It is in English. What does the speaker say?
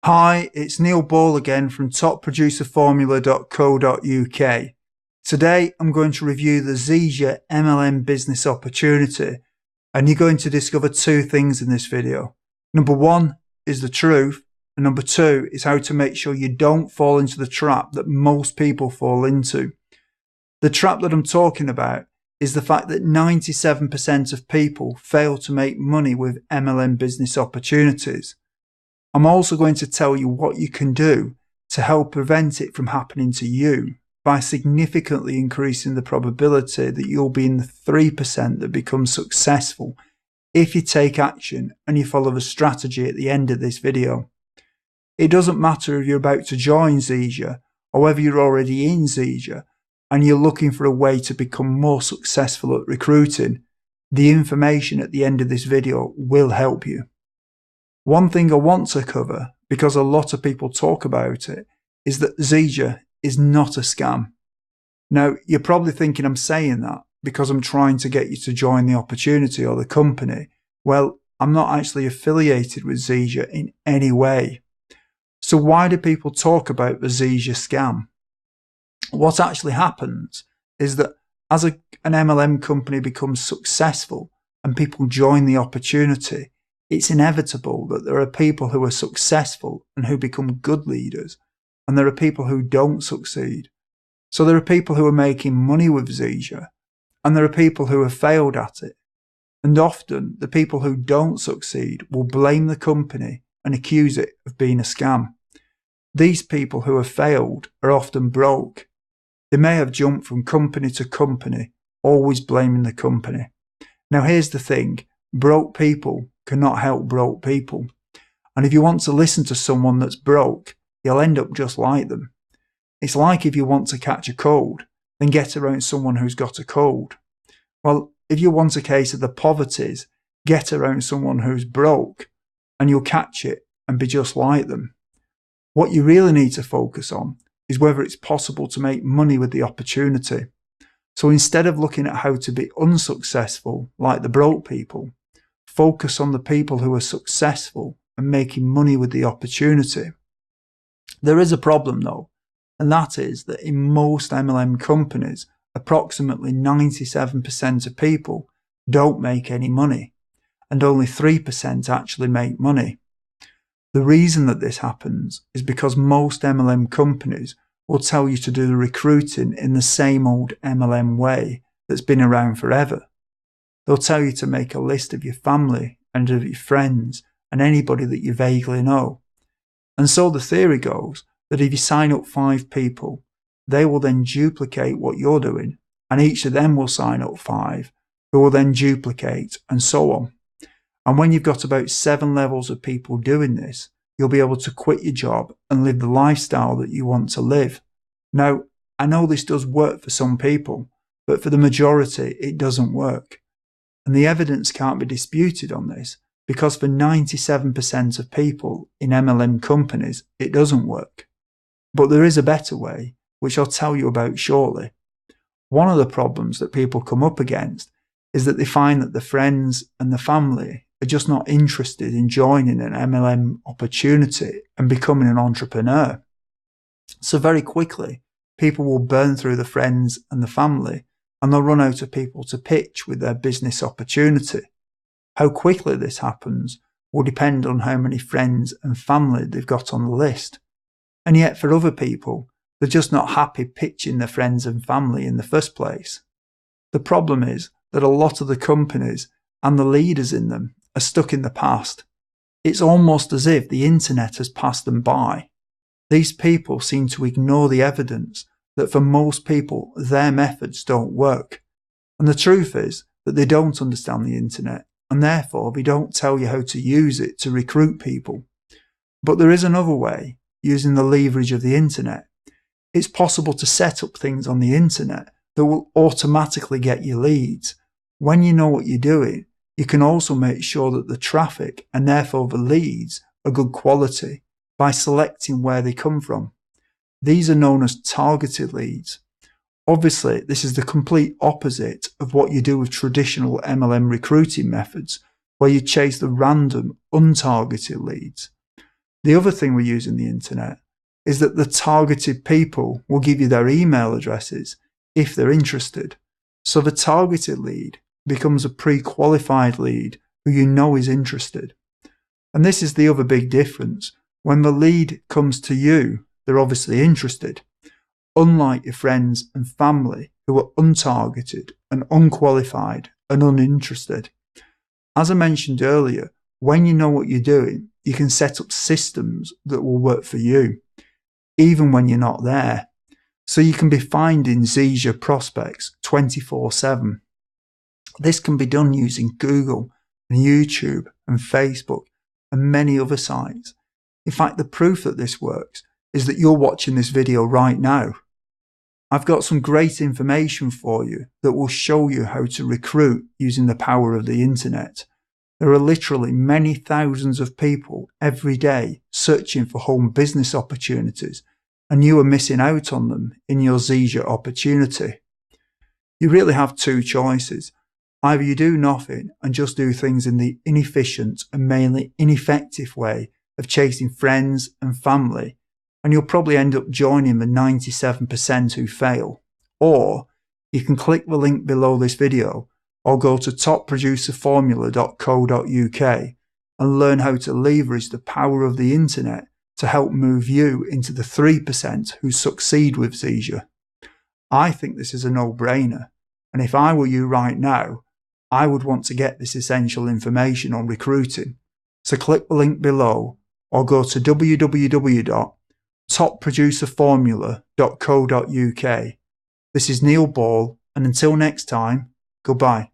Hi, it's Neil Ball again from topproducerformula.co.uk. Today I'm going to review the Zija MLM business opportunity, and you're going to discover two things in this video. Number one is the truth, and number two is how to make sure you don't fall into the trap that most people fall into. The trap that I'm talking about is the fact that 97% of people fail to make money with MLM business opportunities. I'm also going to tell you what you can do to help prevent it from happening to you by significantly increasing the probability that you'll be in the 3% that become successful if you take action and you follow the strategy at the end of this video. It doesn't matter if you're about to join Zija or whether you're already in Zija and you're looking for a way to become more successful at recruiting. The information at the end of this video will help you. One thing I want to cover, because a lot of people talk about it, is that Zija is not a scam. Now, you're probably thinking I'm saying that because I'm trying to get you to join the opportunity or the company. Well, I'm not actually affiliated with Zija in any way. So why do people talk about the Zija scam? What actually happens is that as an MLM company becomes successful and people join the opportunity, it's inevitable that there are people who are successful and who become good leaders, and there are people who don't succeed. So there are people who are making money with Zija, and there are people who have failed at it. And often the people who don't succeed will blame the company and accuse it of being a scam. These people who have failed are often broke. They may have jumped from company to company, always blaming the company. Now here's the thing, broke people cannot help broke people. And if you want to listen to someone that's broke, you'll end up just like them. It's like if you want to catch a cold, then get around someone who's got a cold. Well, if you want a case of the poverties, get around someone who's broke, and you'll catch it and be just like them. What you really need to focus on is whether it's possible to make money with the opportunity. So instead of looking at how to be unsuccessful like the broke people, focus on the people who are successful and making money with the opportunity. There is a problem though, and that is that in most MLM companies, approximately 97% of people don't make any money, and only 3% actually make money. The reason that this happens is because most MLM companies will tell you to do the recruiting in the same old MLM way that's been around forever. They'll tell you to make a list of your family and of your friends and anybody that you vaguely know. And so the theory goes that if you sign up 5 people, they will then duplicate what you're doing, and each of them will sign up 5, who will then duplicate, and so on. And when you've got about 7 levels of people doing this, you'll be able to quit your job and live the lifestyle that you want to live. Now, I know this does work for some people, but for the majority, it doesn't work. And the evidence can't be disputed on this, because for 97% of people in MLM companies, it doesn't work. But there is a better way, which I'll tell you about shortly. One of the problems that people come up against is that they find that the friends and the family are just not interested in joining an MLM opportunity and becoming an entrepreneur. So very quickly, people will burn through the friends and the family, and they'll run out of people to pitch with their business opportunity. How quickly this happens will depend on how many friends and family they've got on the list. And yet for other people, they're just not happy pitching their friends and family in the first place. The problem is that a lot of the companies and the leaders in them are stuck in the past. It's almost as if the internet has passed them by. These people seem to ignore the evidence that for most people, their methods don't work. And the truth is that they don't understand the internet, and therefore they don't tell you how to use it to recruit people. But there is another way, using the leverage of the internet. It's possible to set up things on the internet that will automatically get you leads. When you know what you're doing, you can also make sure that the traffic, and therefore the leads, are good quality by selecting where they come from. These are known as targeted leads. Obviously, this is the complete opposite of what you do with traditional MLM recruiting methods, where you chase the random, untargeted leads. The other thing we use in the internet is that the targeted people will give you their email addresses if they're interested. So the targeted lead becomes a pre-qualified lead who you know is interested. And this is the other big difference. When the lead comes to you, they're obviously interested. Unlike your friends and family who are untargeted and unqualified and uninterested. As I mentioned earlier, when you know what you're doing, you can set up systems that will work for you, even when you're not there. So you can be finding Zija prospects 24/7. This can be done using Google and YouTube and Facebook and many other sites. In fact, the proof that this works is that you're watching this video right now. I've got some great information for you that will show you how to recruit using the power of the internet. There are literally many thousands of people every day searching for home business opportunities, and you are missing out on them in your Zija opportunity. You really have two choices. Either you do nothing and just do things in the inefficient and mainly ineffective way of chasing friends and family, and you'll probably end up joining the 97% who fail. Or you can click the link below this video or go to topproducerformula.co.uk and learn how to leverage the power of the internet to help move you into the 3% who succeed with Zija. I think this is a no-brainer, and if I were you right now, I would want to get this essential information on recruiting. So click the link below or go to www.topproducerformula.co.uk. This is Neil Ball, and until next time, goodbye.